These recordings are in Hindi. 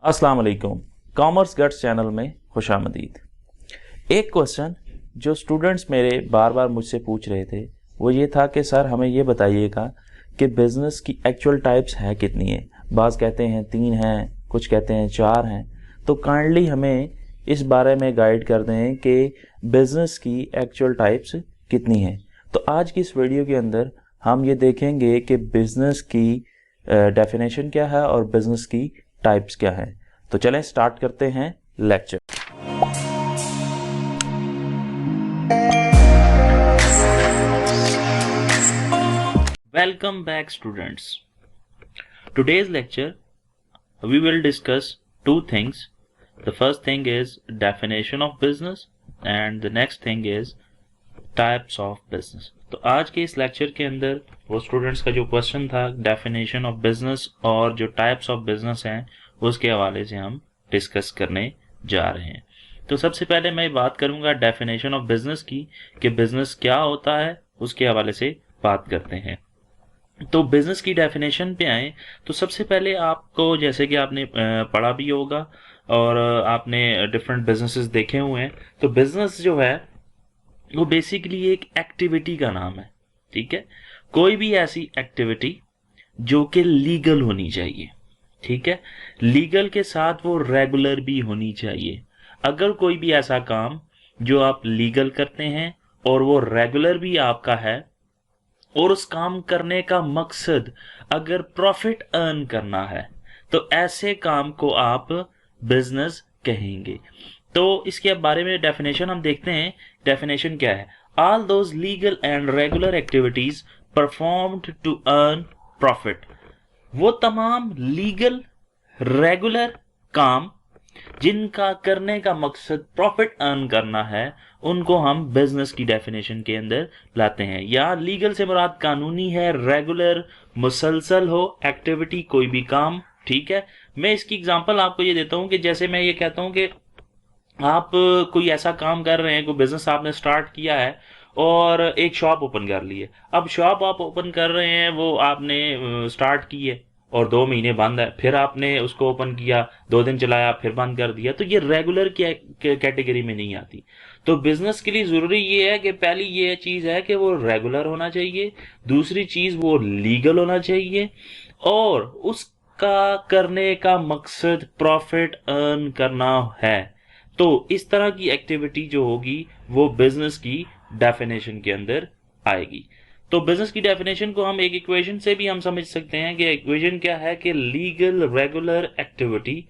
अस्सलाम वालेकुम। कॉमर्स गट्स चैनल में खुशामदीद। एक क्वेश्चन जो स्टूडेंट्स मेरे बार बार मुझसे पूछ रहे थे वो ये था कि सर हमें ये बताइएगा कि बिज़नेस की एक्चुअल टाइप्स हैं कितनी है। बाज़ कहते हैं 3 हैं, कुछ कहते हैं 4 हैं। तो काइंडली हमें इस बारे में गाइड कर दें कि बिज़नेस की एक्चुअल टाइप्स कितनी हैं। तो आज की इस वीडियो के अंदर हम ये देखेंगे कि बिज़नेस की डेफिनेशन क्या है और बिज़नेस की टाइप्स क्या है। तो चलें स्टार्ट करते हैं lecture. Welcome back students. Today's lecture we will discuss two things. The first thing is definition of business and the next thing is types of business. तो आज के इस लेक्चर के अंदर वो स्टूडेंट्स का जो क्वेश्चन था डेफिनेशन ऑफ बिजनेस और जो टाइप्स ऑफ बिजनेस हैं उसके हवाले से हम डिस्कस करने जा रहे हैं। तो सबसे पहले मैं बात करूंगा डेफिनेशन ऑफ बिजनेस की कि बिजनेस क्या होता है, उसके हवाले से बात करते हैं। तो बिजनेस की डेफिनेशन पे आए तो सबसे पहले आपको जैसे कि आपने पढ़ा भी होगा और आपने डिफरेंट बिजनेसेस देखे हुए हैं। तो बिजनेस जो है वो बेसिकली एक एक्टिविटी का नाम है, ठीक है। कोई भी ऐसी एक्टिविटी जो कि लीगल होनी चाहिए, ठीक है। लीगल के साथ वो रेगुलर भी होनी चाहिए। अगर कोई भी ऐसा काम जो आप लीगल करते हैं और वो रेगुलर भी आपका है और उस काम करने का मकसद अगर प्रॉफिट अर्न करना है तो ऐसे काम को आप बिजनेस कहेंगे। तो इसके बारे में डेफिनेशन हम देखते हैं। डेफिनेशन क्या है? All those legal and regular activities performed to earn profit. वो तमाम लीगल रेगुलर काम जिनका करने का मकसद प्रॉफिट अर्न करना है उनको हम बिजनेस की डेफिनेशन के अंदर लाते हैं। या लीगल से मुराद कानूनी है, रेगुलर मुसलसल हो एक्टिविटी कोई भी काम, ठीक है। मैं इसकी एग्जांपल आपको ये देता हूं कि जैसे मैं ये कहता हूं कि आप कोई ऐसा काम कर रहे हैं, कोई बिजनेस आपने स्टार्ट किया है और एक शॉप ओपन कर ली है। अब शॉप आप ओपन कर रहे हैं, वो आपने स्टार्ट की है और 2 महीने बंद है, फिर आपने उसको ओपन किया, 2 दिन चलाया, फिर बंद कर दिया। तो ये रेगुलर की कैटेगरी में नहीं आती। तो बिजनेस के लिए जरूरी ये है कि पहली ये चीज है कि वो रेगुलर होना चाहिए, दूसरी चीज वो लीगल होना चाहिए और उसका करने का मकसद प्रॉफिट अर्न करना है। तो इस तरह की एक्टिविटी जो होगी वो बिजनेस की डेफिनेशन के अंदर आएगी। तो बिजनेस की डेफिनेशन को हम एक इक्वेशन से भी हम समझ सकते हैं कि इक्वेशन क्या है कि लीगल रेगुलर एक्टिविटी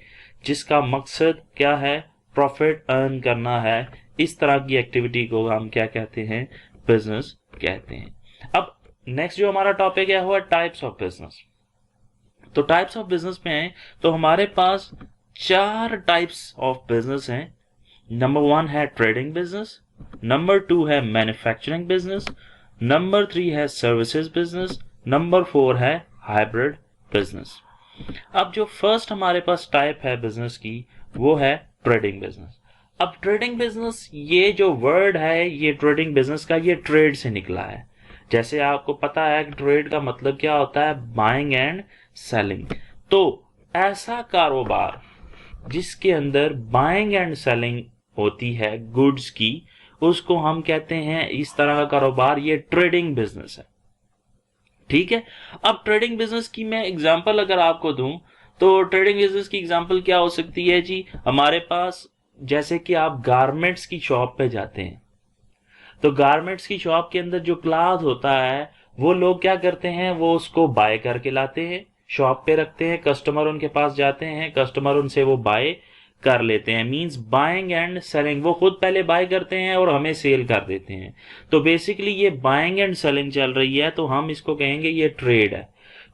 जिसका मकसद क्या है, प्रॉफिट अर्न करना है, इस तरह की एक्टिविटी को हम क्या कहते हैं, बिजनेस कहते हैं। अब नेक्स्ट जो हमारा टॉपिक है वो टाइप्स ऑफ बिजनेस। तो टाइप्स ऑफ बिजनेस में है तो हमारे पास 4 टाइप्स ऑफ बिजनेस हैं। नंबर 1 है ट्रेडिंग बिजनेस, नंबर 2 है मैन्युफैक्चरिंग बिजनेस, नंबर 3 है सर्विसेज बिजनेस, नंबर 4 है हाइब्रिड बिजनेस। अब जो फर्स्ट हमारे पास टाइप है बिजनेस की वो है ट्रेडिंग बिजनेस। अब ट्रेडिंग बिजनेस ये जो वर्ड है ये ट्रेडिंग बिजनेस का ये ट्रेड से निकला है। जैसे आपको पता है कि ट्रेड का मतलब क्या होता है, बाइंग एंड सेलिंग। तो ऐसा कारोबार जिसके अंदर बाइंग एंड सेलिंग होती है गुड्स की, उसको हम कहते हैं, इस तरह का कारोबार ये ट्रेडिंग बिजनेस है, ठीक है। अब ट्रेडिंग बिजनेस की मैं एग्जांपल अगर आपको दूं तो ट्रेडिंग बिजनेस की एग्जांपल क्या हो सकती है जी? हमारे पास जैसे कि आप गारमेंट्स की शॉप पे जाते हैं तो गारमेंट्स की शॉप के अंदर जो क्लॉथ होता है वो लोग क्या करते हैं, वो उसको बाय करके लाते हैं, शॉप पे रखते हैं, कस्टमर उनके पास जाते हैं, कस्टमर उनसे वो बाय कर लेते हैं। Means buying and selling. वो खुद पहले बाय करते हैं और हमें सेल कर देते हैं। तो बेसिकली ये बाइंग एंड सेलिंग चल रही है, तो हम इसको कहेंगे ये ट्रेड है।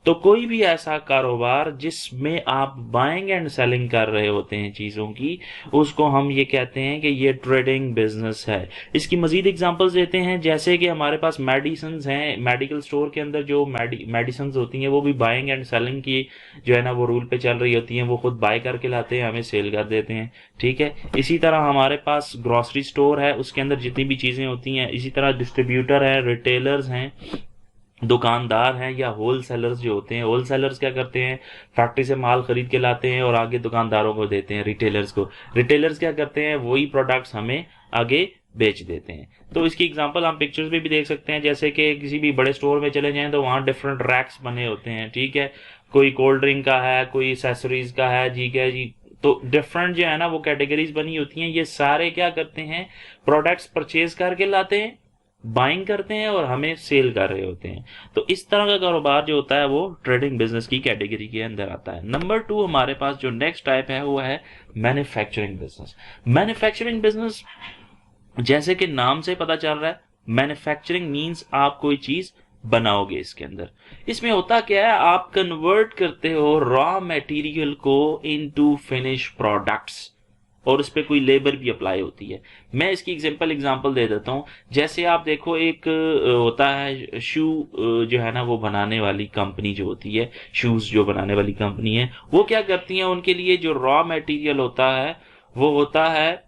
तो कोई भी ऐसा कारोबार जिसमें आप बाइंग एंड सेलिंग कर रहे होते हैं चीजों की, उसको हम ये कहते हैं कि ये ट्रेडिंग बिजनेस है। इसकी मजीद एग्जांपल्स देते हैं, जैसे कि हमारे पास मेडिसिन हैं, मेडिकल स्टोर के अंदर जो मेडिसिन होती हैं वो भी बाइंग एंड सेलिंग की जो है ना वो रूल पे चल रही होती हैं। वो खुद बाय करके लाते हैं, हमें सेल कर देते हैं, ठीक है। इसी तरह हमारे पास ग्रोसरी स्टोर है, उसके अंदर जितनी भी चीजें होती हैं, इसी तरह डिस्ट्रीब्यूटर है, रिटेलर्स हैं, दुकानदार हैं या होल सेलर्स जो होते हैं, होल सेलर्स क्या करते हैं, फैक्ट्री से माल खरीद के लाते हैं और आगे दुकानदारों को देते हैं, रिटेलर्स को। रिटेलर्स क्या करते हैं, वही प्रोडक्ट्स हमें आगे बेच देते हैं। तो इसकी एग्जांपल हम पिक्चर्स में भी देख सकते हैं, जैसे कि किसी भी बड़े स्टोर में चले जाएं तो वहाँ डिफरेंट रैक्स बने होते हैं, ठीक है। कोई कोल्ड ड्रिंक का है, कोई एसेसरीज का है, जी क्या जी, तो डिफरेंट जो है ना वो कैटेगरीज बनी होती हैं। ये सारे क्या करते हैं, प्रोडक्ट्स परचेज करके लाते हैं, बाइंग करते हैं और हमें सेल कर रहे होते हैं। तो इस तरह का कारोबार जो होता है वो ट्रेडिंग बिजनेस की कैटेगरी के अंदर आता है। नंबर 2 हमारे पास जो नेक्स्ट टाइप है वो है मैन्युफैक्चरिंग बिजनेस। मैन्युफैक्चरिंग बिजनेस जैसे कि नाम से पता चल रहा है, मैन्युफैक्चरिंग मींस आप कोई चीज बनाओगे। इसके अंदर इसमें होता क्या है, आप कन्वर्ट करते हो रॉ मटेरियल को इनटू फिनिश प्रोडक्ट्स और उस पर कोई लेबर भी अप्लाई होती है। मैं इसकी एग्जांपल दे देता हूँ। जैसे आप देखो, एक होता है शू जो है ना वो बनाने वाली कंपनी जो होती है, शूज जो बनाने वाली कंपनी है, वो क्या करती है, उनके लिए जो रॉ मटेरियल होता है वो होता है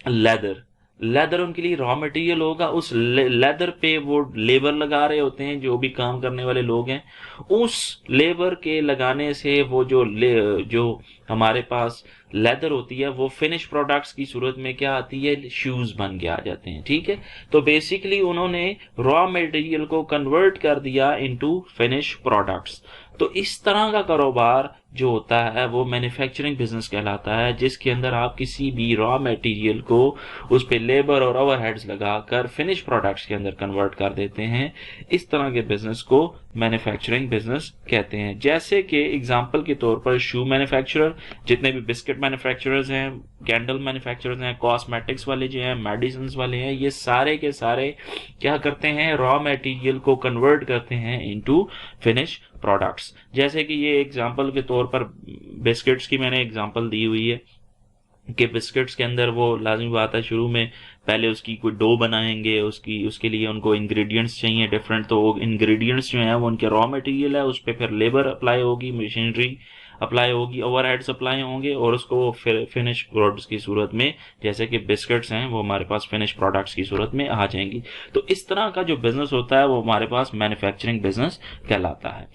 लेदर। लेदर उनके लिए रॉ मटेरियल होगा। उस लेदर पे वो लेबर लगा रहे होते हैं, जो भी काम करने वाले लोग हैं। उस लेबर के लगाने से वो जो हमारे पास लेदर होती है वो फिनिश प्रोडक्ट्स की सूरत में क्या आती है, शूज बन के आ जाते हैं, ठीक है। तो बेसिकली उन्होंने रॉ मटेरियल को कन्वर्ट कर दिया इनटू फिनिश प्रोडक्ट्स। तो इस तरह का कारोबार जो होता है वो मैन्युफैक्चरिंग बिजनेस कहलाता है, जिसके अंदर आप किसी भी रॉ मटेरियल को उस पे लेबर और ओवरहेड्स लगाकर फिनिश प्रोडक्ट्स के अंदर कन्वर्ट कर देते हैं। इस तरह के बिजनेस को मैन्युफैक्चरिंग बिजनेस कहते हैं। जैसे कि एग्जांपल के तौर पर शू मैन्युफैक्चरर, जितने भी बिस्किट मैन्युफैक्चरर्स हैं, कैंडल मैन्युफैक्चरर्स हैं, कॉस्मेटिक्स वाले जो हैं, मेडिसिन वाले हैं, ये सारे के सारे क्या करते हैं, रॉ मटेरियल को कन्वर्ट करते हैं इनटू फिनिश प्रोडक्ट्स। जैसे कि ये एग्जांपल के तौर पर बिस्किट्स की मैंने एग्जांपल दी हुई है कि बिस्किट्स के अंदर वो लाजमी बात है, शुरू में पहले उसकी कोई डो बनाएंगे, उसके लिए उनको इंग्रेडिएंट्स चाहिए डिफरेंट। तो वो इंग्रेडिएंट्स जो हैं वो उनके रॉ मटेरियल है, उस पर फिर लेबर अप्लाई होगी, मशीनरी अप्लाई होगी, ओवरहेड्स अप्लाई होंगे और उसको फिर फिनिश प्रोडक्ट्स की सूरत में, जैसे कि बिस्किट्स हैं, वो हमारे पास फिनिश प्रोडक्ट्स की सूरत में आ जाएंगी। तो इस तरह का जो बिजनेस होता है वो हमारे पास मैन्युफैक्चरिंग बिजनेस कहलाता है।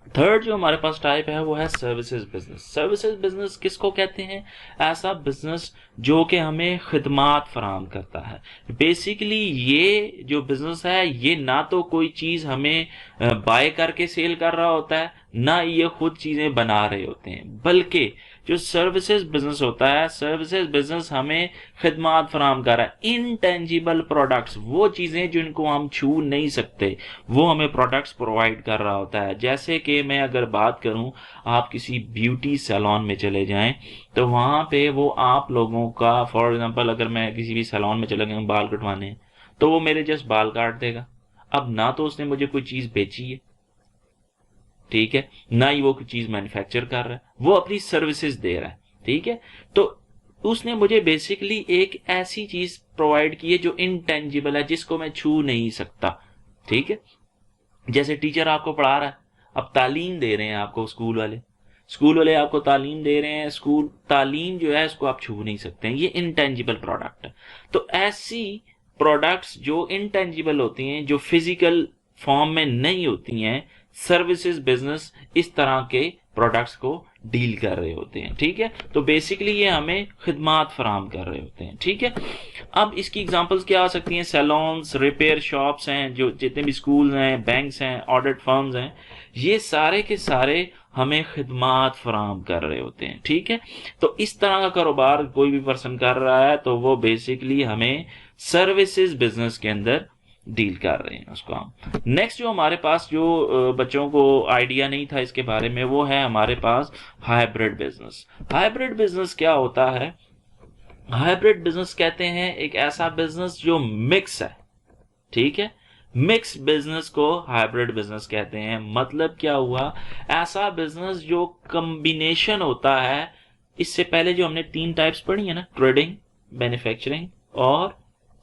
थर्ड जो हमारे पास टाइप है वो है सर्विसेज बिजनेस। सर्विसेज बिजनेस किसको कहते हैं, ऐसा बिजनेस जो कि हमें खिदमात फराहम करता है। बेसिकली ये जो बिजनेस है ये ना तो कोई चीज हमें बाय करके सेल कर रहा होता है, ना ये खुद चीजें बना रहे होते हैं, बल्कि जो सर्विसेज बिजनेस होता है, सर्विसेज बिजनेस हमें खिदमात फराहम कर रहा है। इनटेंजिबल प्रोडक्ट्स, वो चीजें जिनको हम छू नहीं सकते, वो हमें प्रोडक्ट्स प्रोवाइड कर रहा होता है। जैसे कि मैं अगर बात करूं, आप किसी ब्यूटी सैलून में चले जाएं तो वहां पे वो आप लोगों का, फॉर एग्जांपल अगर मैं किसी भी सैलून में चला गया बाल कटवाने, तो वो मेरे जस्ट बाल काट देगा। अब ना तो उसने मुझे कोई चीज बेची है, ठीक है, ना ही वो कोई चीज मैन्युफैक्चर कर रहा है, वो अपनी सर्विसेज दे रहा है, ठीक है। तो उसने मुझे बेसिकली एक ऐसी चीज प्रोवाइड की है जो इनटेंजिबल है, जिसको मैं छू नहीं सकता, ठीक है। जैसे टीचर आपको पढ़ा रहा है, अब तालीम दे रहे हैं आपको, स्कूल वाले आपको तालीम दे रहे हैं, स्कूल तालीम जो है इसको आप छू नहीं सकते हैं, ये इनटेंजिबल प्रोडक्ट है। तो ऐसी प्रोडक्ट्स जो इनटेंजिबल होती हैं, जो फिजिकल फॉर्म में नहीं होती हैं, सर्विसेज बिजनेस इस तरह के प्रोडक्ट्स को डील कर रहे होते हैं, ठीक है। तो बेसिकली ये हमें खिदमात फराहम कर रहे होते हैं, ठीक है। अब इसकी एग्जांपल्स क्या आ सकती हैं, सैलून्स, रिपेयर शॉप्स हैं, जो जितने भी स्कूल्स हैं, बैंक्स हैं, ऑडिट फर्म्स हैं, ये सारे के सारे हमें खिदमात फराहम कर रहे होते हैं, ठीक है। तो इस तरह का कारोबार कोई भी पर्सन कर रहा है तो वो बेसिकली हमें सर्विसेज बिजनेस के अंदर डील कर रहे हैं उसको हम। नेक्स्ट जो हमारे पास, जो बच्चों को आइडिया नहीं था इसके बारे में, वो है हमारे पास हाइब्रिड बिजनेस। हाइब्रिड बिजनेस क्या होता है, हाइब्रिड बिजनेस कहते हैं एक ऐसा बिजनेस जो मिक्स है, ठीक है। मिक्स बिजनेस को हाइब्रिड बिजनेस कहते हैं। मतलब क्या हुआ, ऐसा बिजनेस जो कॉम्बिनेशन होता है, इससे पहले जो हमने 3 टाइप्स पढ़ी है ना, ट्रेडिंग, मैन्युफैक्चरिंग और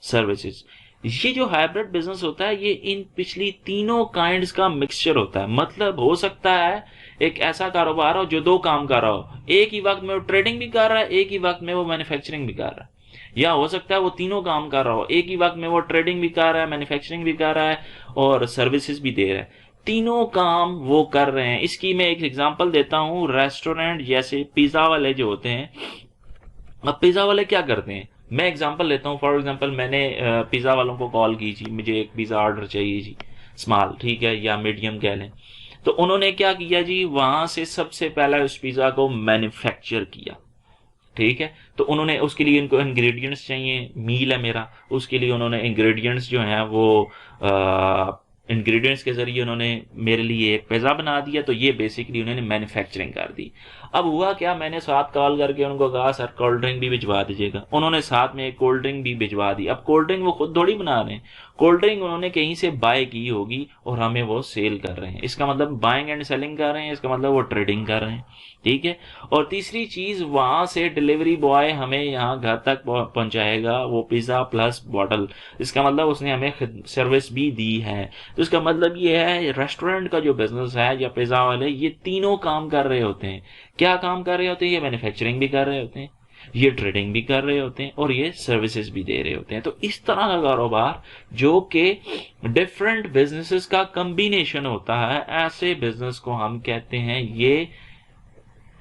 सर्विसेज, ये जो हाइब्रिड बिजनेस होता है ये इन पिछली तीनों काइंड्स का मिक्सचर होता है। मतलब हो सकता है एक ऐसा कारोबार हो जो 2 काम कर रहा हो, एक ही वक्त में वो ट्रेडिंग भी कर रहा है, एक ही वक्त में वो मैन्युफैक्चरिंग भी कर रहा है, या हो सकता है वो तीनों काम कर रहा हो, एक ही वक्त में वो ट्रेडिंग भी कर रहा है, मैन्युफैक्चरिंग भी कर रहा है और सर्विसेज भी दे रहा है, तीनों काम वो कर रहे हैं। इसकी मैं एक एग्जांपल देता हूँ, रेस्टोरेंट जैसे पिज्जा वाले जो होते हैं, अब पिज्जा वाले क्या करते हैं, मैं एग्जांपल लेता हूँ। फॉर एग्जांपल मैंने पिज्जा वालों को कॉल की जी, मुझे एक पिज्जा ऑर्डर चाहिए जी, स्मॉल ठीक है या मीडियम कह लें। तो उन्होंने क्या किया जी, वहां से सबसे पहले उस पिज्जा को मैन्युफैक्चर किया, ठीक है। तो उन्होंने उसके लिए, इनको इंग्रेडिएंट्स चाहिए, मील है मेरा, उसके लिए उन्होंने इंग्रेडिएंट्स जो हैं वो इंग्रेडिएंट्स के जरिए उन्होंने मेरे लिए एक पिज़्ज़ा बना दिया। तो ये बेसिकली उन्होंने मैन्युफैक्चरिंग कर दी। अब हुआ क्या, मैंने साथ कॉल करके उनको कहा सर कोल्ड ड्रिंक भी भिजवा दीजिएगा, उन्होंने साथ में एक कोल्ड ड्रिंक भी भिजवा दी। अब कोल्ड ड्रिंक वो खुद थोड़ी बना रहे हैं, कोल्ड ड्रिंक उन्होंने कहीं से बाय की होगी और हमें वो सेल कर रहे हैं। इसका मतलब बाइंग एंड सेलिंग कर रहे हैं, इसका मतलब वो ट्रेडिंग कर रहे हैं, ठीक है। और तीसरी चीज, वहां से डिलीवरी बॉय हमें यहाँ घर तक पहुंचाएगा वो पिज्जा प्लस बॉटल, इसका मतलब उसने हमें सर्विस भी दी है। तो इसका मतलब ये है, रेस्टोरेंट का जो बिजनेस है या पिज्जा वाले, ये तीनों काम कर रहे होते हैं। क्या काम कर रहे होते हैं, ये मैन्युफैक्चरिंग भी कर रहे होते हैं, ये ट्रेडिंग भी कर रहे होते हैं और ये सर्विसेज भी दे रहे होते हैं। तो इस तरह का कारोबार जो कि डिफरेंट बिजनेसेस का कॉम्बिनेशन होता है, ऐसे बिजनेस को हम कहते हैं ये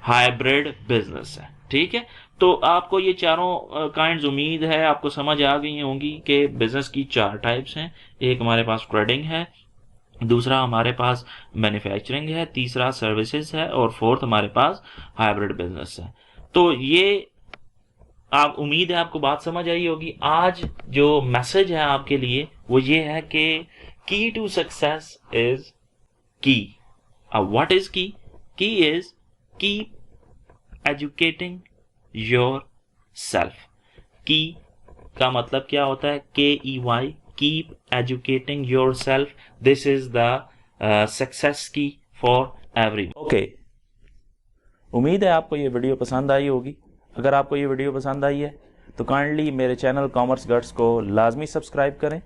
हाइब्रिड बिजनेस है, ठीक है। तो आपको ये चारों काइंड्स उम्मीद है आपको समझ आ गई होंगी कि बिजनेस की चार टाइप्स हैं। एक हमारे पास ट्रेडिंग है, दूसरा हमारे पास मैन्युफैक्चरिंग है, तीसरा सर्विसेज है और फोर्थ हमारे पास हाइब्रिड बिजनेस है। तो ये आप, उम्मीद है आपको बात समझ आई होगी। आज जो मैसेज है आपके लिए वो ये है कि की टू सक्सेस इज की। अब व्हाट इज की? की is keep educating your self. की का मतलब क्या होता है? KEY, keep educating your self. This is the success की फॉर एवरी। ओके, उम्मीद है आपको ये वीडियो पसंद आई होगी। अगर आपको ये वीडियो पसंद आई है तो काइंडली मेरे चैनल कॉमर्स गट्स को लाजमी सब्सक्राइब करें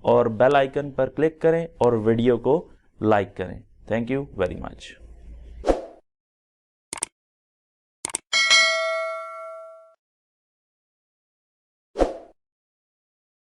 और बेल आइकन पर क्लिक करें और वीडियो को लाइक करें। Thank you very much.